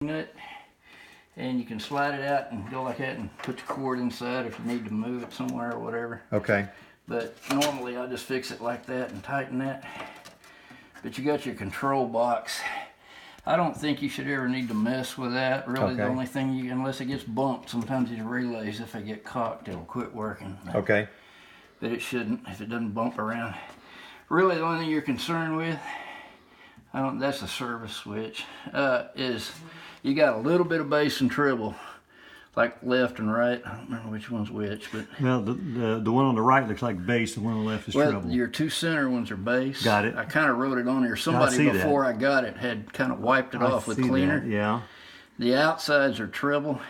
nut, and you can slide it out and go like that and put your cord inside if you need to move it somewhere or whatever. Okay. But normally I just fix it like that and tighten that. But you got your control box. I don't think you should ever need to mess with that. Really, the only thing you, unless it gets bumped, sometimes these relays, if they get cocked, it'll quit working. Okay. But it shouldn't if it doesn't bump around. Really, the only thing you're concerned with, that's a service switch, is you got a little bit of bass and treble, like left and right. I don't remember which one's which, but well, the one on the right looks like bass. The one on the left is treble. Your two center ones are bass. Got it. I kind of wrote it on here. Somebody before I got it had kind of wiped it off with cleaner. That, yeah. The outsides are treble,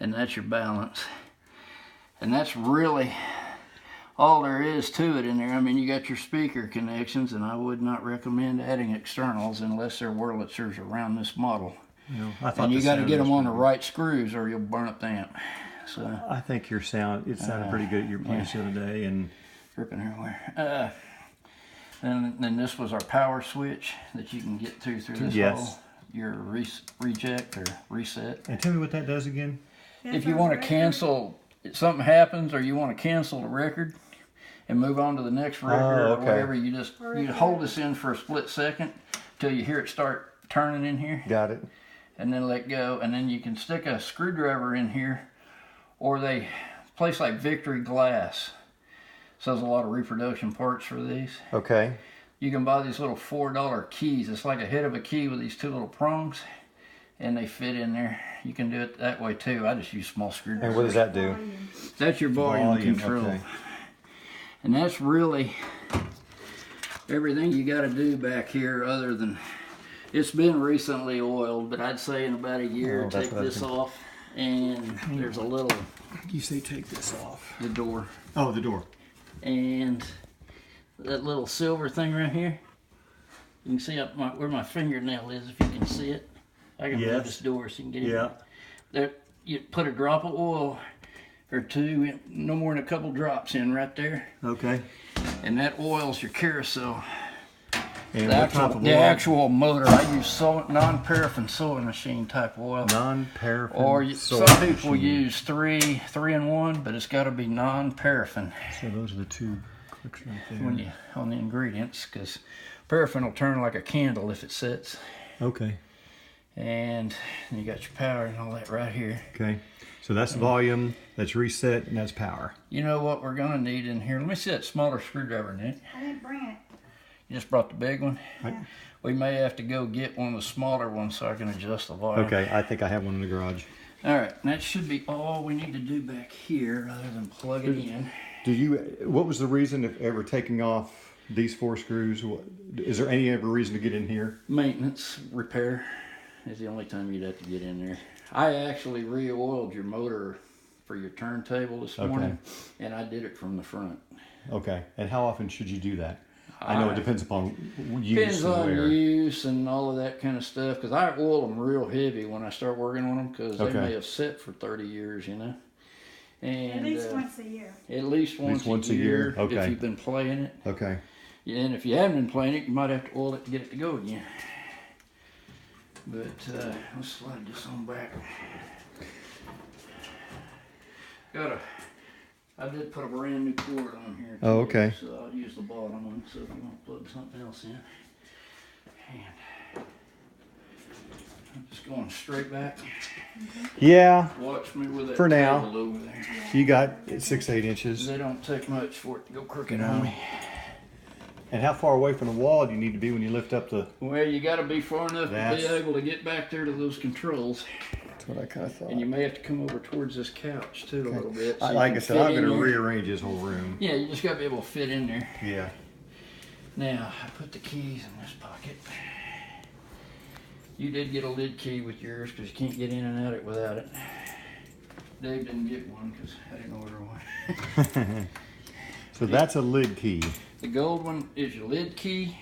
and that's your balance. And that's really all there is to it in there. I mean, you got your speaker connections, and I would not recommend adding externals unless they're Wurlitzers around this model. And you got to get them on the right screws or you'll burn up the amp. So I think it sounded pretty good at your place the other day, and dripping everywhere. And then this was our power switch that you can get through this hole. Your reject or reset. And tell me what that does again. If you want to cancel, if something happens or you want to cancel the record and move on to the next record or whatever, you hold this in for a split second till you hear it start turning in here. Got it. And then let go, and then you can stick a screwdriver in here, or they place like Victory Glass sells a lot of reproduction parts for these. Okay. You can buy these little $4 keys. It's like a head of a key with these two little prongs, and they fit in there. You can do it that way too. I just use small screwdrivers. And what does that do? That's your volume control. Okay. And that's really everything you got to do back here, other than it's been recently oiled, but I'd say in about a year, take this off, and there's a little. You say take this off. The door. Oh, the door. And that little silver thing right here. You can see up where my fingernail is, if you can see it. I can move this door so you can get in. There, you put a drop of oil or two, no more than a couple drops in right there. Okay. And that oils your carousel. And the actual motor, I use non-paraffin sewing machine type oil. Non-paraffin. Or some people use 3-in-1, but it's got to be non-paraffin. So those are the two clicks right there. When on the ingredients, because paraffin will turn like a candle if it sits. Okay. And you got your power and all that right here. Okay. So that's volume, that's reset, and that's power. You know what we're going to need in here? Let me see that smaller screwdriver, Nick. I didn't bring it. You just brought the big one? Yeah. We may have to go get one of the smaller ones so I can adjust the volume. Okay, I think I have one in the garage. All right, and that should be all we need to do back here other than plug it in. What was the reason of ever taking off these 4 screws? Is there any ever reason to get in here? Maintenance, repair is the only time you'd have to get in there. I actually re-oiled your motor for your turntable this morning, and I did it from the front. Okay, and how often should you do that? I know it depends upon use. Depends on use and all of that kind of stuff, because I oil them real heavy when I start working on them, because they may have set for 30 years, you know. And at least once a year. At least once a year. Okay. If you've been playing it. Okay. And if you haven't been playing it, you might have to oil it to get it to go again. But let's slide this on back. I did put a brand new cord on here. Oh, okay. So I'll use the bottom one. So if you want to plug something else in. And I'm just going straight back. Yeah. Watch me with that for now. cable over there. You got 6-8 inches. They don't take much for it to go crooked on me. And how far away from the wall do you need to be when you lift up the... Well, you got to be far enough to be able to get back there to those controls. That's what I kind of thought. And you may have to come over towards this couch too a little bit. So like I said, I'm going to rearrange this whole room. Yeah, you just got to be able to fit in there. Yeah. Now, I put the keys in this pocket. You did get a lid key with yours because you can't get in and out of it without it. Dave didn't get one because I didn't order one. So that's a lid key. The gold one is your lid key.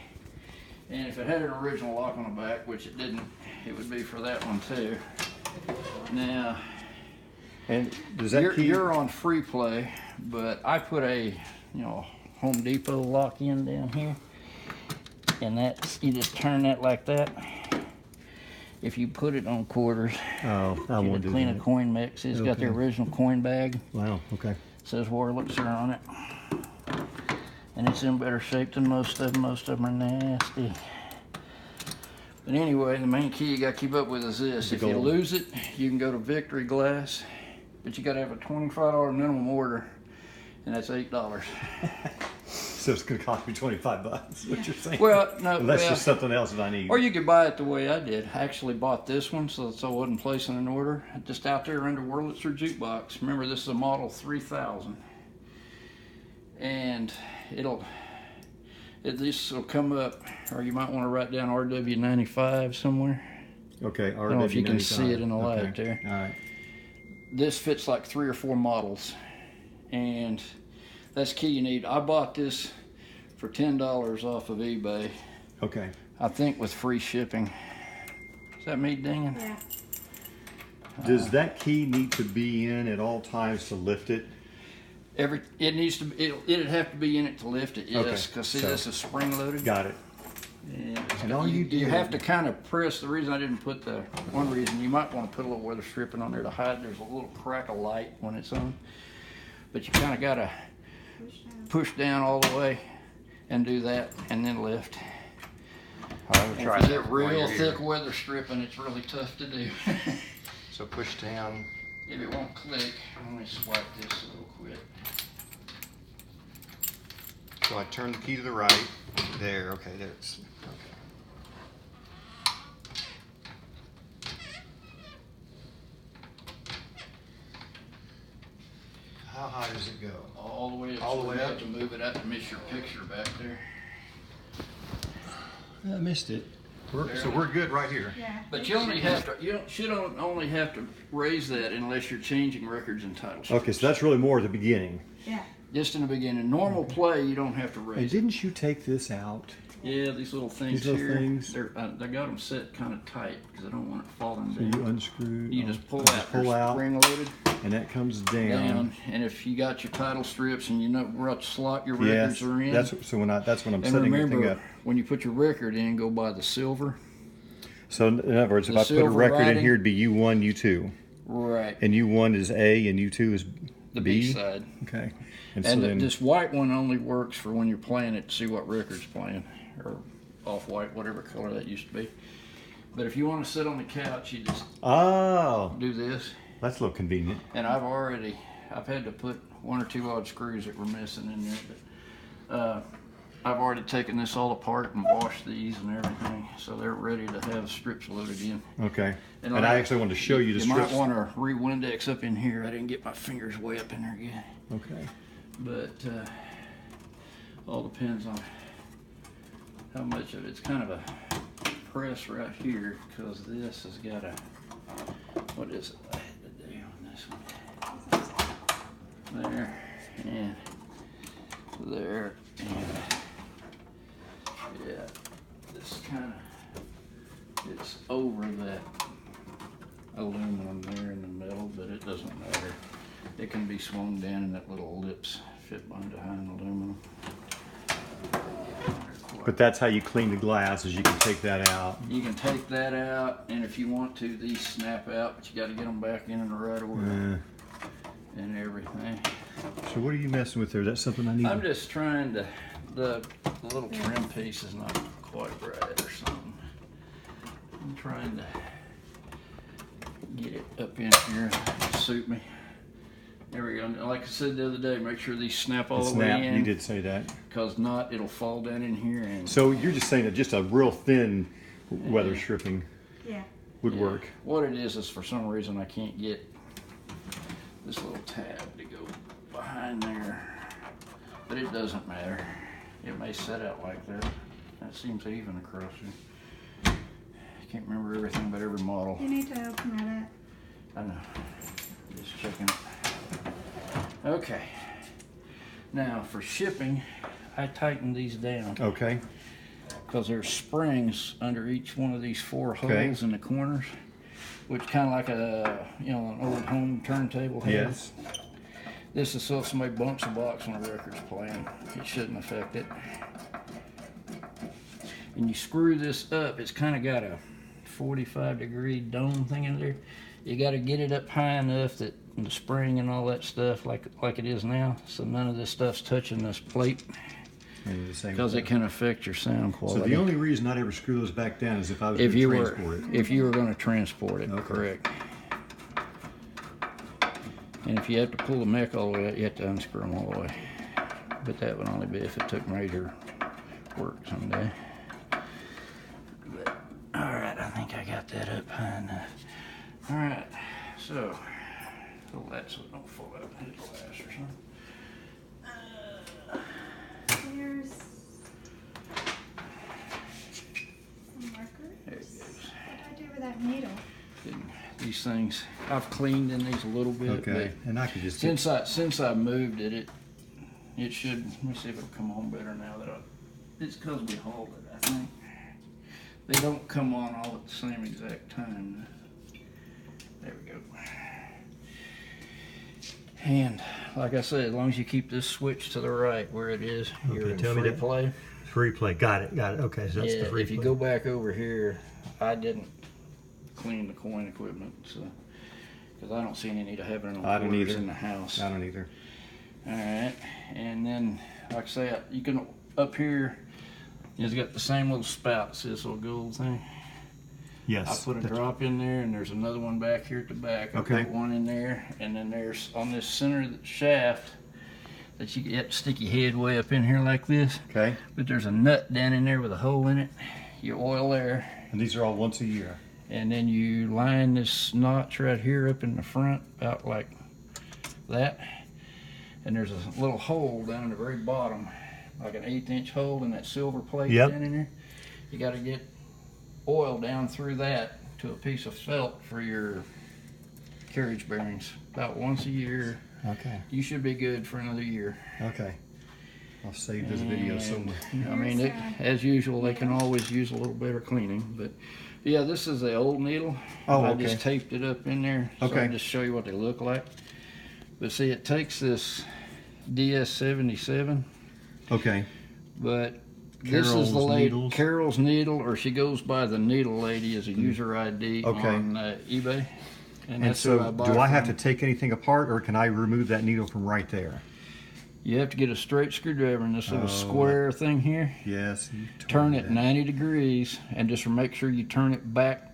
And if it had an original lock on the back, which it didn't, it would be for that one too. Now, and does that you're on free play, but I put a Home Depot lock in down here, and that's you just turn that like that, if you put it on quarters, Oh, I get won't a do clean a that. coin mix. It's got the Okay. original coin bag. Wow, okay. Says Wurlitzer on it. And it's in better shape than most of them. Most of them are nasty. But anyway, the main key you got to keep up with is this. If you lose it, you can go to Victory Glass, but you got to have a $25 minimum order, and that's $8. So it's going to cost me 25 bucks, what you're saying? Well, no. That's just something else that I need. Or you could buy it the way I did. I actually bought this one so I wasn't placing an order. Just out there under Wurlitzer Jukebox. Remember, this is a model 3000. And this will come up, or you might want to write down RW95 somewhere. Okay, RW95. I don't know if you can see it in the light okay. there. All right. This fits like 3 or 4 models. And that's key you need. I bought this for $10 off of eBay. Okay. I think with free shipping. Is that me dinging? Yeah. Does that key need to be in at all times to lift it? It'd have to be in it to lift it, yes. Okay, Because see, so- this is spring loaded. Got it. Yeah, And all you you did- have to kind of press. The reason I didn't put one reason, you might want to put a little weather stripping on there to hide. There's a little crack of light when it's on. But you kind of got to push down all the way and do that and then lift. I'll And try if you that get while real you're thick here. weather stripping, it's really tough to do. So push down. If it won't click, let me swipe this a little quick. So I turn the key to the right. There, okay, there's. Okay. How high does it go? All the way up. All the so way you up? have to move it out to miss your picture back there. I missed it. So we're good right here. Yeah. But you only have to. You should only have to raise that unless you're changing records and titles. Okay, so that's really more at the beginning. Yeah. Just in the beginning. Normal play, you don't have to And raise it. didn't you take this out? Yeah, these little things These little here. things? They got them set kind of tight because I don't want it falling So down. you unscrew. You just pull just out. pull They're out, spring loaded and that comes down. down. And if you got your title strips and you know what slot your Yes, records are in. that's when I'm and setting everything remember, up. when you put your record in, go by the silver. So in other words, if the I put a silver record in writing. here, it'd be U1, U2, Right. and U1 is A, and U2 is The B. B side. Okay. And so And then this white one only works for when you're playing it to see what record's playing, or off-white, whatever color that used to be. But if you want to sit on the couch, you just oh, do this. that's a little convenient. And I've had to put 1 or 2 odd screws that were missing in there, but I've already taken this all apart and washed these and everything, so they're ready to have strips loaded in. Okay. And like, I actually wanted to show you the strips. You might want to re-Windex up in here. I didn't get my fingers way up in there yet. Okay. But all depends on how much of it's kind of a press right here, because this has got a, what is it I had to do on this one? There and there and yeah, this kind of, it's over that aluminum there in the middle, but it doesn't matter. It can be swung down and that little ellipse fit behind aluminum. But that's how you clean the glass, is you can take that out. You can take that out, and if you want to, these snap out, but you got to get them back in the right order and everything. So what are you messing with there? Is that something I need? I'm just trying to, the little trim piece is not quite right or something. I'm trying to get it up in here to suit me. There we go. And like I said the other day, make sure these snap all the way in. You did say that. Because not, it'll fall down in here. And So you're just saying that just a real thin weather stripping Yeah. would work. What it is for some reason I can't get this little tab to go behind there. But it doesn't matter. It may set out like that. That seems even across here. I can't remember everything about every model. You need to open that up. I know. Just checking it. Okay. Now for shipping, I tighten these down Okay. because there's springs under each one of these 4 holes Okay. in the corners, which kind of like an old home turntable has. Yes. This is so if somebody bumps a box when a record's playing, it shouldn't affect it. And you screw this up, it's kind of got a 45-degree dome thing in there. You got to get it up high enough that the spring and all that stuff, like it is now, so none of this stuff's touching this plate, because it can affect your sound quality. So the only reason I'd ever screw those back down is if I was going to transport it. If you were going to transport it, Okay. correct. And if you have to pull the mech all the way out, you have to unscrew them all the way. But that would only be if it took major work someday. But, all right, I think I got that up high enough. All right, so hold that so it don't fall out in the glass or something. Here's some markers. There it goes. What do I do with that needle? These things, I've cleaned in these a little bit. Okay, and I could just Since I moved it should. Let me see if it'll come on better now that it's because we hauled it. I think they don't come on all at the same exact time. There we go. And like I said, as long as you keep this switch to the right where it is, you're in free play. free play. Got it. Okay, so that's the free If play. you go back over here, I didn't clean the coin equipment, so because I don't see any need of having it on quarters in the house. I don't either. All right, and then like I say, you can up here. It's got the same little spout. See this little gold thing? Yes. I put a drop in there, and there's another one back here at the back. I Okay. put one in there, and then there's on this center shaft that you have to stick your head way up in here like this. Okay. But there's a nut down in there with a hole in it. You oil there, And these are all once a year. and then you line this notch right here up in the front, about like that. And there's a little hole down in the very bottom, like an 1/8" hole in that silver plate Yep. down in there. You got to get oil down through that to a piece of felt for your carriage bearings. About once a year. Okay. You should be good for another year. Okay. I'll save this video somewhere. I mean, as usual, they can always use a little better cleaning. But yeah, this is the old needle. Oh, I okay. just taped it up in there. So Okay. I just show you what they look like. But see, it takes this DS77, Okay. but this is the Carol's lady, needles. Carol's needle, or she goes by the needle lady as a user ID Okay. on eBay. And that's so, who I buy do I have to from. take anything apart, or can I remove that needle from right there? You have to get a straight screwdriver in this little Oh. square thing here. Yes. you Turn told me it that. 90 degrees, and just make sure you turn it back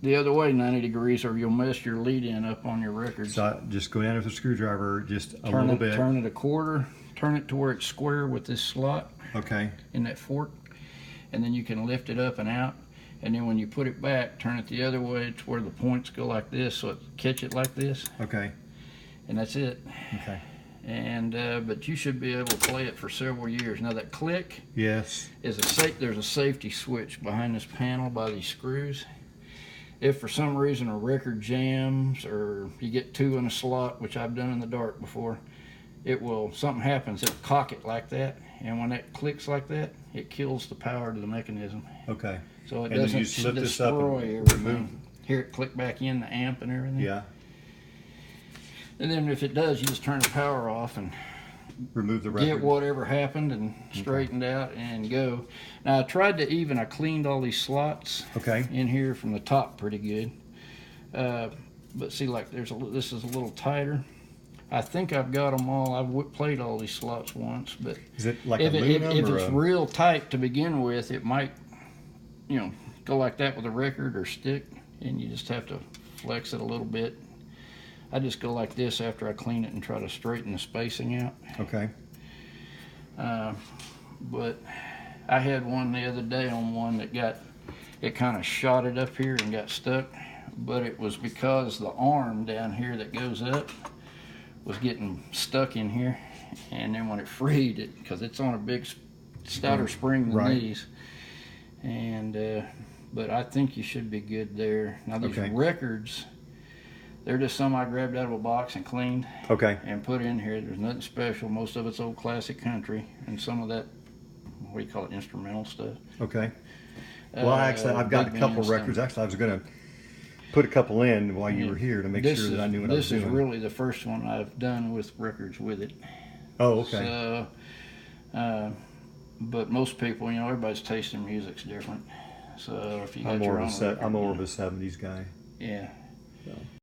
the other way 90 degrees, or you'll mess your lead in up on your records. So I just go down with a screwdriver, just a turn little it, bit. turn it a quarter, turn it to where it's square with this slot Okay. in that fork, and then you can lift it up and out. And then when you put it back, turn it the other way to where the points go like this, so it catch it like this, Okay. and that's it. Okay. And but you should be able to play it for several years. Now that click Yes. is there's a safety switch behind this panel by these screws. If for some reason a record jams or you get two in a slot, which I've done in the dark before, something happens, it'll cock it like that, and when that clicks like that, it kills the power to the mechanism. Okay. So it And then you doesn't just lift this up and destroy everything. remove- Hear it click back in the amp and everything. Yeah. And then if it does, you just turn the power off and Remove the record. get whatever happened and straightened out and go. Now I cleaned all these slots Okay. in here from the top pretty good. But see, like this is a little tighter. I think I've got them all. I've played all these slots once, but Is it like if aluminum or it's a... real tight to begin with, it might, go like that with a record or stick, and you just have to flex it a little bit. I just go like this after I clean it and try to straighten the spacing out. Okay. But I had one the other day on one that it kind of shot it up here and got stuck, but it was because the arm down here that goes up was getting stuck in here, and then when it freed it, because it's on a big stouter spring than Right. these, and but I think you should be good there. Now these Okay. records, they're just some I grabbed out of a box and cleaned Okay. and put in here. There's nothing special. Most of it's old classic country, and some of that, what do you call it, instrumental stuff. Okay. Well, actually, I've got a big couple band records. stuff. Actually, I was going to put a couple in while you were here to make sure that I knew what I was doing. This is really the first one I've done with records with it. Oh, okay. So, but most people, everybody's taste in music's different. So if you got I'm your more own of a record, I'm more of a '70s guy. yeah. So.